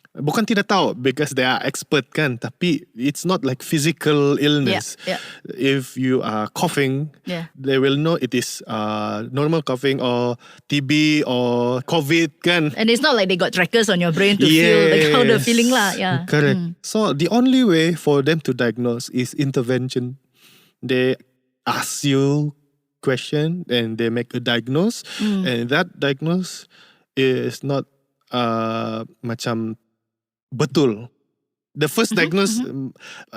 bukan tidak tahu because they are expert kan, tapi it's not like physical illness. Yeah. If you are coughing, Yeah. they will know it is normal coughing or TB or COVID kan. And it's not like they got trackers on your brain to feel like how the feeling lah. Yeah. Correct. So the only way for them to diagnose is intervention. They ask you question and they make a diagnose, and that diagnose is not macam betul. The first diagnose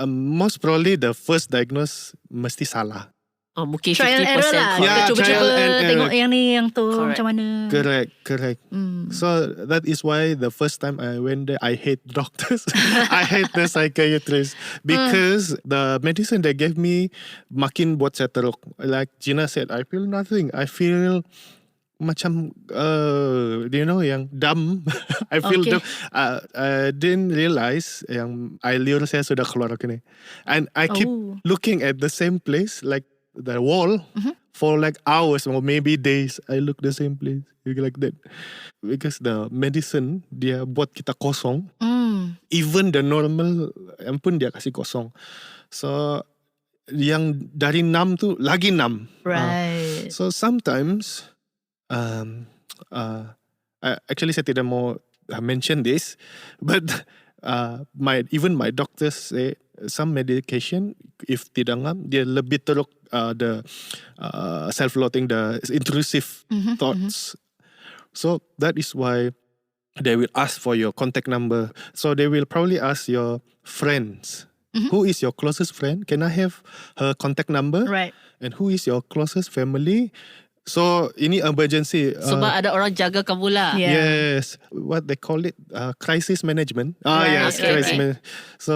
most probably the first diagnose mesti salah. Mungkin 50% Trial and error lah. correct. Yeah, Kita cuba-cuba trial and error. tengok yang ni, yang tu Correct. macam mana. Correct. So that is why the first time I went there, I hate doctors. I hate the psychiatrist because the medicine they gave me makin buat saya teruk. Like Gina said, I feel nothing. I feel macam yang dumb. I feel Okay. dumb. I didn't realize yang air liur saya sudah keluar kini. And I keep looking at the same place, like the wall, for like hours or maybe days. I look the same place like that because the medicine dia buat kita kosong. Even the normal pun dia kasih kosong. So yang dari 6 tu lagi 6. Right. So sometimes actually saya tidak mau mention this, but even my doctors say some medication if tidak ngam dia lebih teruk the self-loathing, the intrusive thoughts. So that is why they will ask for your contact number. So they will probably ask your friends. Who is your closest friend? Can I have her contact number? Right. And who is your closest family? So ini emergency. Sebab ada orang jaga kamu lah. Yeah. Yes, what they call it, crisis management. Right, Yes, okay, crisis okay. management. So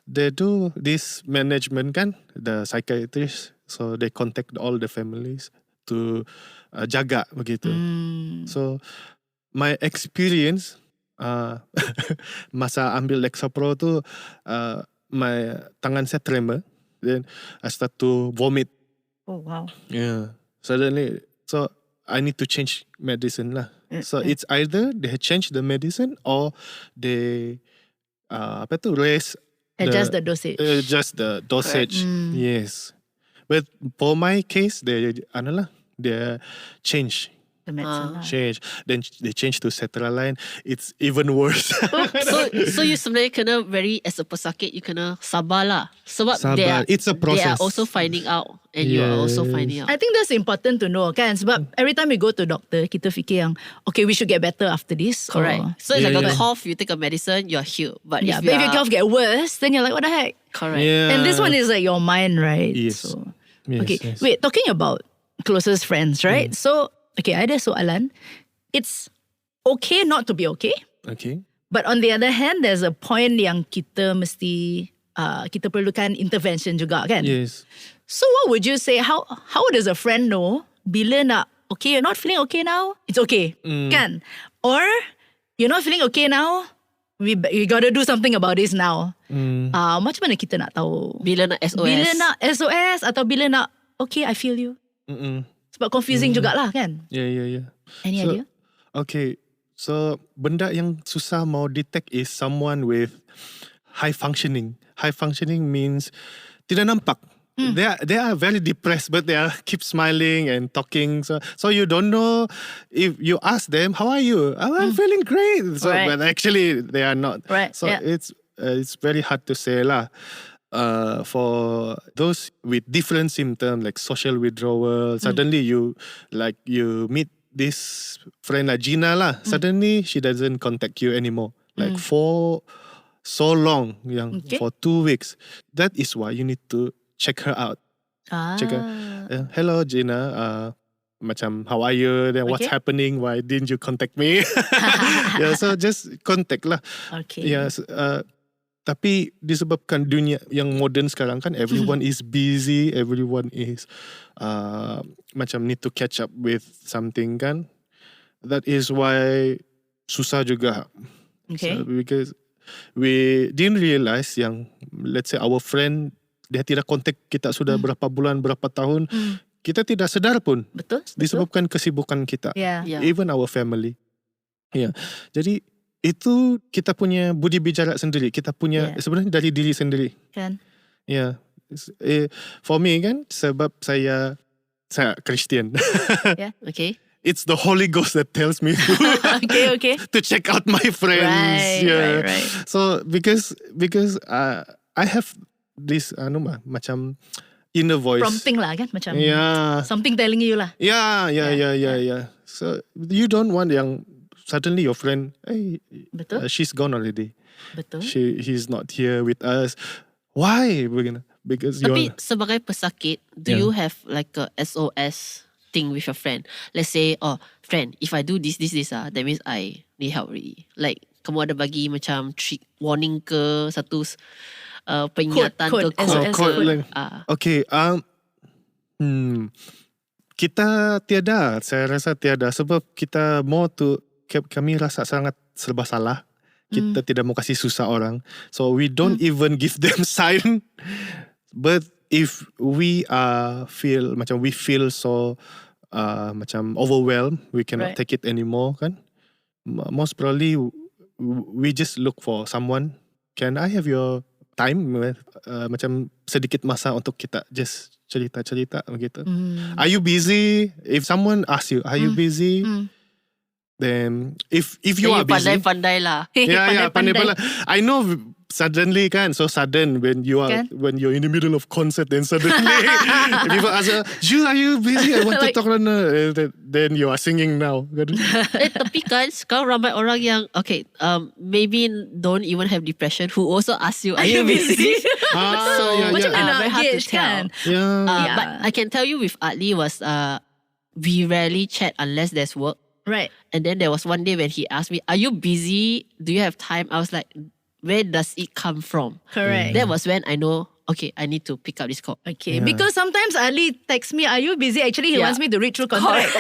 they do this management kan, the psychiatrist. So they contact all the families to jaga begitu. So my experience masa ambil Lexapro tu, my tangan saya tremor, then I start to vomit. Oh wow. Yeah. Suddenly, so I need to change medicine lah. So it's either they change the medicine or they apa tu, raise Adjust the dosage. adjust the dosage. Yes. But for my case, they change. The medicine lah. Change. Then they change to sertraline. It's even worse. So you sebenarnya kena very, as a pesakit, you kena sabar lah. Sebab Sabar. It's a they are process. also finding out, and you are also Yes. finding out. I think that's important to know kan. Sebab every time we go to doctor, kita fikir yang okay, we should get better after this. Correct. Or, So it's like Yeah. a cough, you take a medicine, you're healed. But yeah, if but if your cough get worse, then you're like, what the heck? correct. Yeah. And this one is like your mind, right? Yes. So, Yes, okay, yes. wait, talking about closest friends, right? So, okay, ada soalan. It's okay not to be okay. Okay. But on the other hand, there's a point yang kita mesti, kita perlukan intervention juga kan? Yes. So what would you say? How does a friend know bila nak, okay, you're not feeling okay now? It's okay, kan? Or you're not feeling okay now? We gotta do something about this now. Macam mana kita nak tahu? Bila nak SOS. Bila nak SOS atau bila nak, okay, I feel you. Sebab confusing jugalah kan? Yeah. Any So, idea? Okay. So, benda yang susah mau detect is someone with high functioning. High functioning means tidak nampak. They are very depressed, but they are keep smiling and talking. So you don't know if you ask them, "How are you?" "Oh, I'm feeling great." So, Right. but actually they are not. Right, So yeah. it's very hard to say lah. For those with different symptoms like social withdrawal, suddenly you meet this friend like Gina lah. Suddenly she doesn't contact you anymore. Like for so long, Okay. for 2 weeks. That is why you need to check her out. Check her. Hello Gina. Macam how are you? Then what's Okay. happening? Why didn't you contact me? Yeah, so just contact lah. Okay. Yes, tapi disebabkan dunia yang moden sekarang kan, everyone is busy, everyone is macam need to catch up with something kan. That is why susah juga. Okay. So, because we didn't realize yang, let's say our friend, dia tidak kontak kita sudah berapa bulan, berapa tahun. Kita tidak sedar pun Betul? disebabkan kesibukan kita. Yeah. Yeah. Even our family. Ya. Jadi itu kita punya budi bicara sendiri. Kita punya sebenarnya dari diri sendiri. Kan? Ya. For me kan, sebab saya Christian. Okay. It's the Holy Ghost that tells me Okay. to check out my friends. Right. So because I have this macam inner voice. Prompting lah kan? Macam Yeah. something telling you lah. Yeah. So you don't want yang suddenly your friend, hey, Betul? she's gone already. Betul? He's not here with us. Why? Because Tapi you're sebagai pesakit, do you have like a SOS thing with your friend? Let's say, oh friend, if I do this, that means I need help already. Like kamu ada bagi macam warning ke, satu peringatan Code, ke SOS code code. like- okay. Kita tiada. Saya rasa tiada sebab kita mau tu kami rasa sangat serba salah. Kita tidak mau kasih susah orang. So we don't even give them sign. But if we feel so macam overwhelmed, we cannot Right. take it anymore kan. Most probably we just look for someone. Can I have your time? Macam sedikit masa untuk kita just cerita-cerita begitu. Are you busy? If someone asks you, are you busy? Then if you are busy, pandai-pandai lah. pandai. I know suddenly kan, so sudden when you're in the middle of concert, then suddenly people ask, are you busy? I want to talk. Then you are singing now. Tapi kan sekarang ramai orang yang maybe don't even have depression who also ask you, are you busy? So Macam mana very nak hard to gauge tell. kan? Yeah. But I can tell you with Adli was we rarely chat unless there's work. Right. And then there was one day when he asked me, are you busy? Do you have time? I was like, where does it come from? Correct. That was when I know, okay, I need to pick up this call. Okay, because sometimes Ali texts me, are you busy? Actually, he wants me to read through contract.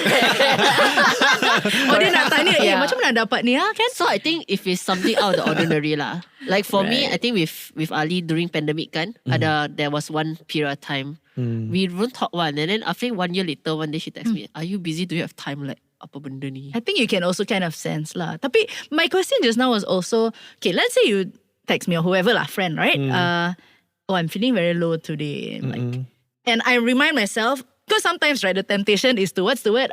Dia nak tanya, macam mana dapat ni kan? So I think if it's something out of the ordinary lah. Like for me, I think with Ali during pandemic kan, there was one period of time we won't talk one, and then after 1 year later, one day she texts me, are you busy? Do you have time? Like apa benda ni? I think you can also kind of sense lah. Tapi my question just now was also, okay, let's say text me or whoever lah, friend, right? Oh, I'm feeling very low today. Like, and I remind myself, because sometimes, right, the temptation is to, what's the word?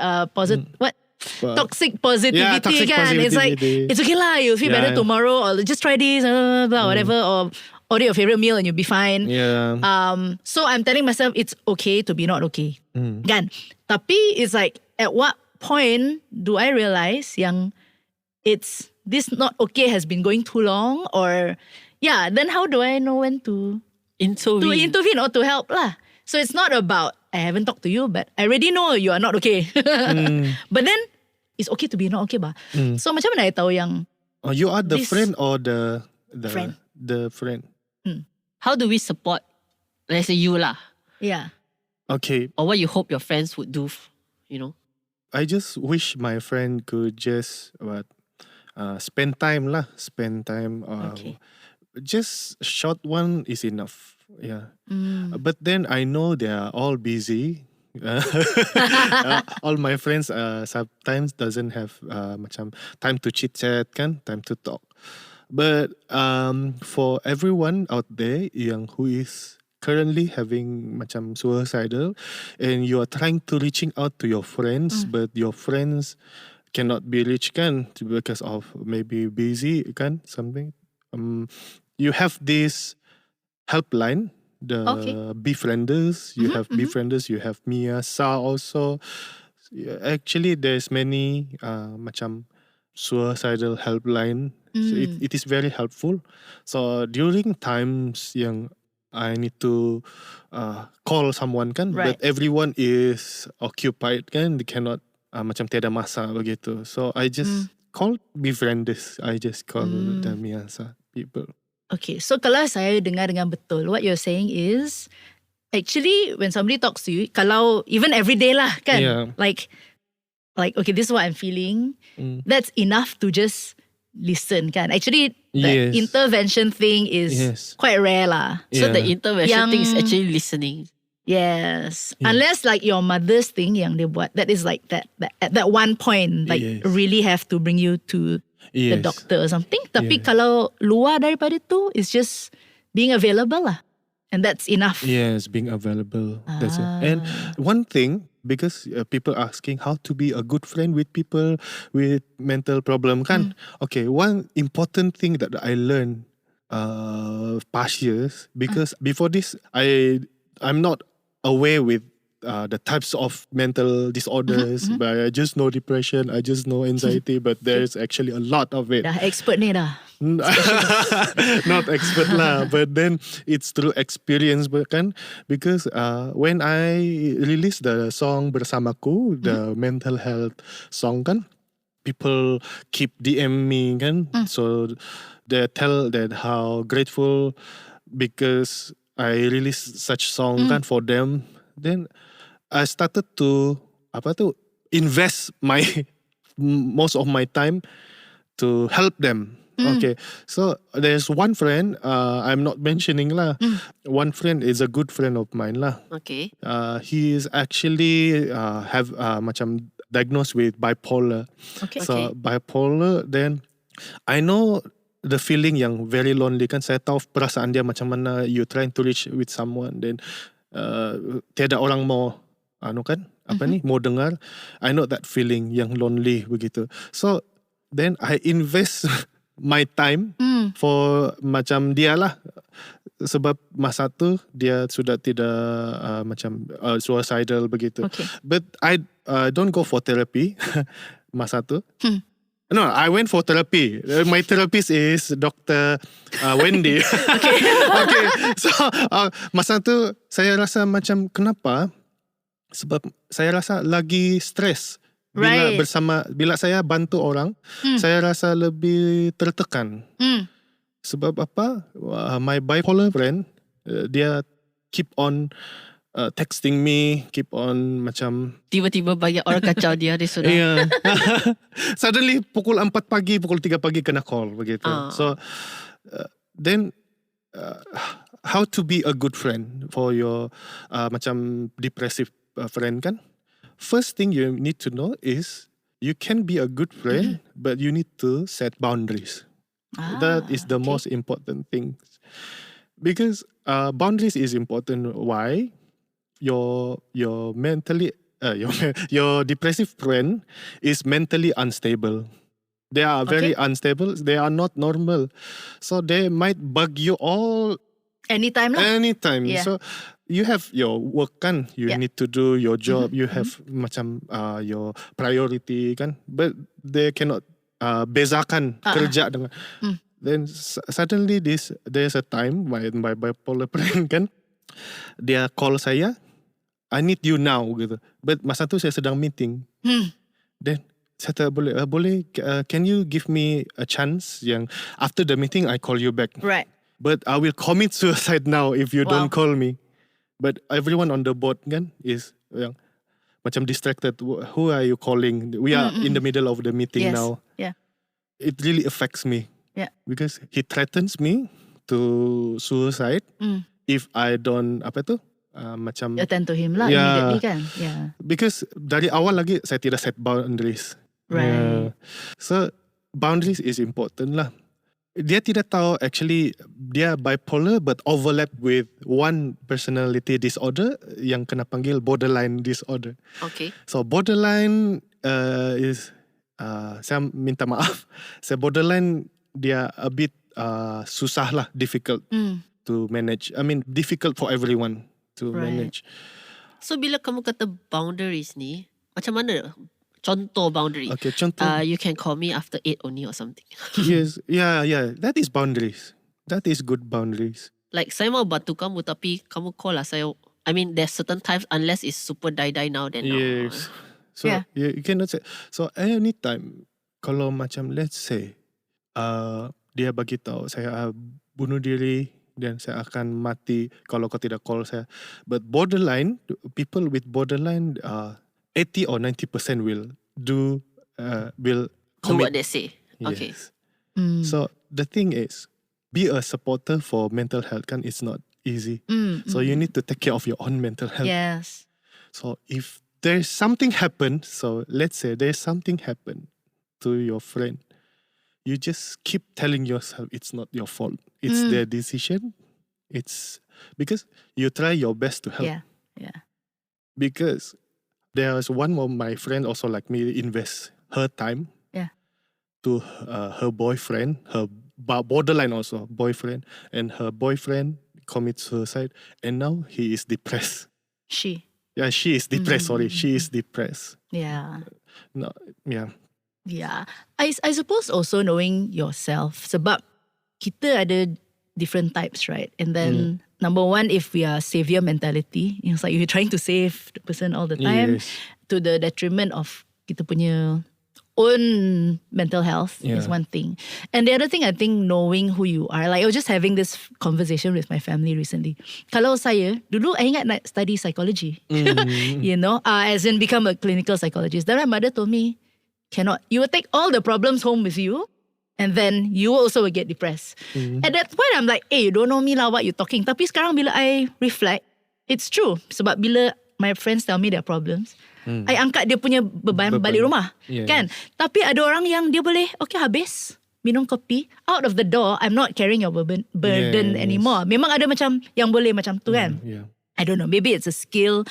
What? Toxic positivity, Yeah, toxic kan? It's like, positivity. it's okay lah, you'll feel better Yeah. tomorrow, or just try this, whatever, or order your favorite meal and you'll be fine. Yeah. So I'm telling myself it's okay to be not okay. Kan? Tapi it's like, at what point do I realize yang it's this not okay has been going too long, or yeah, then how do I know when to intervene or to help lah? So it's not about I haven't talked to you, but I already know you are not okay. But then it's okay to be not okay ba. So macam mana I tahu yang Oh, you are the This- friend or the Friend. The friend. How do we support, let's say you lah, yeah. Okay, or what you hope your friends would do, you know? I just wish my friend could just spend time lah. Spend time. Okay. Just short one is enough. Yeah. Mm. But then I know they are all busy. All my friends sometimes doesn't have macam time to chit chat kan, time to talk. But for everyone out there yang who is currently having macam suicidal and you are trying to reaching out to your friends but your friends cannot be reached kan because of maybe busy kan something. You have this helpline, the Okay. Befrienders. You have Befrienders. You have Mia Sa also. Actually, there's many macam suicidal helpline. So it is very helpful. So during times yang I need to call someone kan, Right. but everyone is occupied kan, they cannot macam tiada masa begitu. So I just call Befrienders. I just call the Mia Sa people. Okay, so kalau saya dengar dengan betul, what you're saying is actually when somebody talks to you, kalau even every day lah kan, Yeah. like okay, this is what I'm feeling. That's enough to just listen kan. Actually, the Yes. intervention thing is Yes. quite rare lah. So the Yeah. intervention thing is Yang- actually listening. Yes, unless like your mother's thing yang dia buat, that is like that at that one point like Yes. really have to bring you to the Yes. doctor or something. Tapi Yeah. kalau luar daripada tu, it's just being available lah. And that's enough. Yes, being available. That's it. And one thing, because people asking how to be a good friend with people with mental problem kan. Okay, one important thing that I learned past years, because before this I'm not aware with the types of mental disorders, but I just know depression, I just know anxiety, but there's actually a lot of it. Dah expert ni dah. Not expert lah, but then it's through experience kan, because when I released the song Bersamaku, the mental health song kan, people keep DM me kan, so they tell that how grateful because I released such song kan for them. Then I started to invest my most of my time to help them. Okay, so there's one friend, I'm not mentioning lah. One friend is a good friend of mine lah. Okay. He is actually have macam diagnosed with bipolar. Okay. So bipolar, then I know the feeling yang very lonely kan. Saya tahu perasaan dia macam mana. You trying to reach with someone, then tiada orang mau mau dengar. I know that feeling yang lonely begitu. So then I invest my time for macam dia lah. Sebab masa tu dia sudah tidak macam suicidal begitu. Okay. But I don't go for therapy masa tu. No, I went for therapy. My therapist is Dr. Wendy. Okay. So masa tu saya rasa macam kenapa? Sebab saya rasa lagi stres. Right. Bila saya bantu orang, saya rasa lebih tertekan. Sebab apa? My bipolar friend, dia keep on texting me, keep on macam Tiba-tiba banyak orang kacau dia sudah. yeah. Suddenly pukul 4 pagi, pukul 3 pagi kena call begitu. So then how to be a good friend for your macam depressive friend kan? First thing you need to know is you can be a good friend, but you need to set boundaries. That is the okay. most important thing. Because boundaries is important. Why? Your mentally your depressive friend is mentally unstable. They are very unstable. They are not normal, so they might bug you all Anytime lah. anytime. Yeah. So you have your work kan. You Yeah. need to do your job. You have macam your priority kan. But they cannot bezakan kerja dengan. Then suddenly there's a time my bipolar friend kan, dia call saya, I need you now gitu. But masa tu saya sedang meeting. Then saya kata boleh can you give me a chance yang after the meeting I call you back. Right. But I will commit suicide now if you don't Wow. call me. But everyone on the board kan is yang macam distracted. Who are you calling? We are in the middle of the meeting Yes. now. Yeah. It really affects me. Yeah. Because he threatens me to suicide if I don't macam Attend to him lah Yeah. immediately kan. Yeah. because dari awal lagi saya tidak set boundaries. Right. So boundaries is important lah. Dia tidak tahu actually dia bipolar but overlap with one personality disorder yang kena panggil borderline disorder. Okay. So borderline is saya minta maaf. Saya borderline dia a bit susah lah, difficult to manage. I mean difficult for everyone to Right. manage. So bila kamu kata boundaries ni, macam mana? Contoh boundary. Okay, contoh. You can call me after 8 only or something. Yes, yeah. That is boundaries. That is good boundaries. Like saya mau bantu kamu tapi kamu call lah saya. I mean there's certain times unless it's super die now then. Yes. So Yeah. you cannot say. So anytime kalau macam let's say dia bagi tahu saya bunuh diri dan saya akan mati kalau kau tidak call saya. But borderline, people with borderline 80 or 90% will Do what commit. they say. Okay. Yes. So the thing is, be a supporter for mental health kan it's not easy. So you need to take care of your own mental health. Yes. So if there's something happen, so let's say there's something happen to your friend, you just keep telling yourself it's not your fault. It's their decision. It's because you try your best to help. Yeah. Yeah. Because there's one of my friend also like me invest her time to her boyfriend, her borderline also boyfriend, and her boyfriend commits suicide, and now he is depressed. She. Yeah, she is depressed. Sorry, she is depressed. Yeah. No, yeah. Yeah. I suppose also knowing yourself. Sebab kita ada different types, right? And then number one, if we are savior mentality, it's like you're trying to save the person all the time Yes. to the detriment of kita punya own mental health is Yeah. one thing. And the other thing, I think knowing who you are. Like I was just having this conversation with my family recently. Kalau saya, dulu I ingat nak study psychology. You know, as in become a clinical psychologist. Then my mother told me, cannot. You will take all the problems home with you, and then you also will get depressed. At that point, I'm like, hey, you don't know me lah what you talking. Tapi sekarang bila I reflect, it's true. Sebab bila my friends tell me their problems, I angkat dia punya beban balik rumah. Yes. Kan? Tapi ada orang yang dia boleh, okay habis, minum kopi, out of the door, I'm not carrying your burden Yes. anymore. Memang ada macam yang boleh macam tu kan. Yeah. I don't know, maybe it's a skill,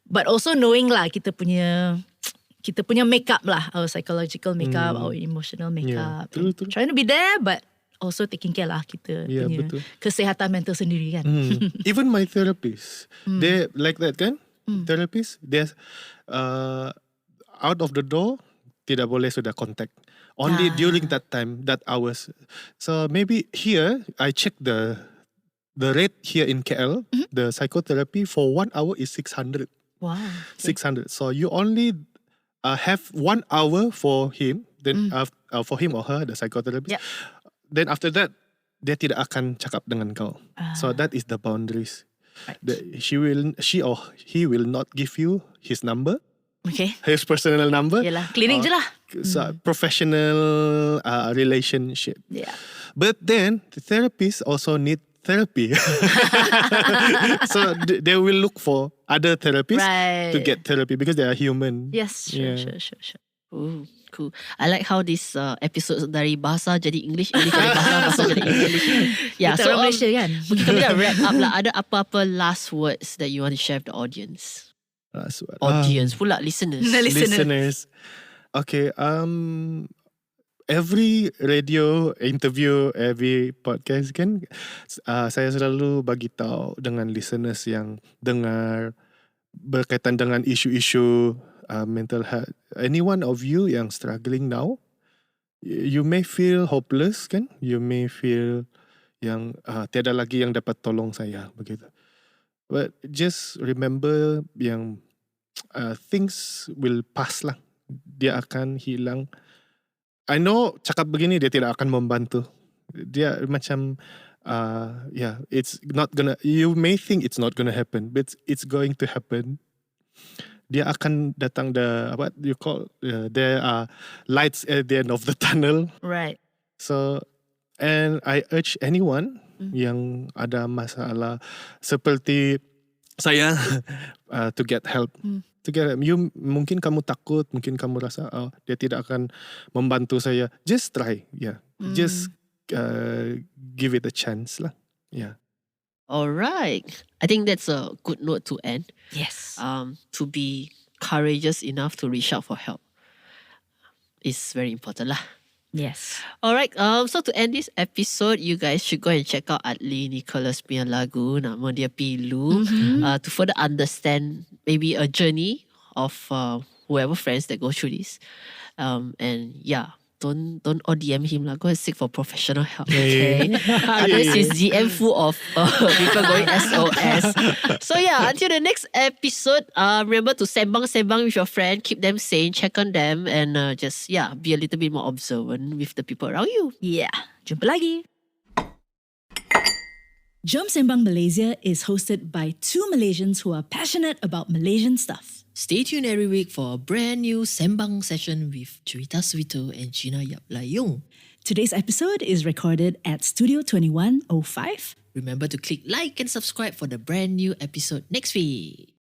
but also knowing lah kita punya makeup lah, our psychological makeup, our emotional makeup. True, true. Trying to be there, but also taking care lah kita Yeah, punya betul. kesihatan mental sendiri kan. Even my therapist, they like that kan? Therapist, they're out of the door, tidak boleh sudah contact. Only during that time, that hours. So maybe here, I check the rate here in KL, the psychotherapy for 1 hour is 600. Wow. 600. So you only have 1 hour for him, then for him or her, the psychotherapist. Yeah. Then after that, dia tidak akan cakap dengan kau. So that is the boundaries. Right. She or he will not give you his number, Okay. his personal number. Yelah, klinik je lah. So professional relationship. Yeah. But then the therapists also need therapy. So they will look for other therapists Right. to get therapy because they are human. Yes, sure, Yeah. sure. Oh, cool. I like how this episode dari bahasa jadi English, English jadi bahasa jadi English. Yeah, Kita so orang Malaysia kan. mungkin kami dah wrap up lah. Ada apa-apa last words that you want to share with the audience? Audience pula, listeners. Listeners. Okay, every radio interview, every podcast kan, saya selalu bagi tahu dengan listeners yang dengar berkaitan dengan isu-isu mental health. Any one of you yang struggling now, you may feel hopeless kan, you may feel yang tiada lagi yang dapat tolong saya begitu. But just remember yang things will pass lah. Dia akan hilang. I know cakap begini dia tidak akan membantu. Dia macam it's not gonna. You may think it's not gonna happen, but it's going to happen. Dia akan datang what you call there are lights at the end of the tunnel. Right. So, and I urge anyone yang ada masalah seperti saya to get help. To get help. Mungkin kamu takut, mungkin kamu rasa dia tidak akan membantu saya. Just try, Just give it a chance lah. Yeah. Alright. I think that's a good note to end. Yes. To be courageous enough to reach out for help is very important lah. Yes. Alright, so to end this episode, you guys should go and check out Adli Nicholas punya lagu, nama dia Pilu, to further understand maybe a journey of whoever friends that go through this. And yeah, don't ODM him lah. Go and seek for professional help. Okay. Otherwise his DM full of people going SOS. So yeah, until the next episode, remember to sembang-sembang with your friend, keep them sane, check on them, and just be a little bit more observant with the people around you. Yeah. Jumpa lagi. Jom Sembang Malaysia is hosted by two Malaysians who are passionate about Malaysian stuff. Stay tuned every week for a brand new Sembang session with Cerita Suito and Gina Yap Layung. Today's episode is recorded at Studio 2105. Remember to click like and subscribe for the brand new episode next week.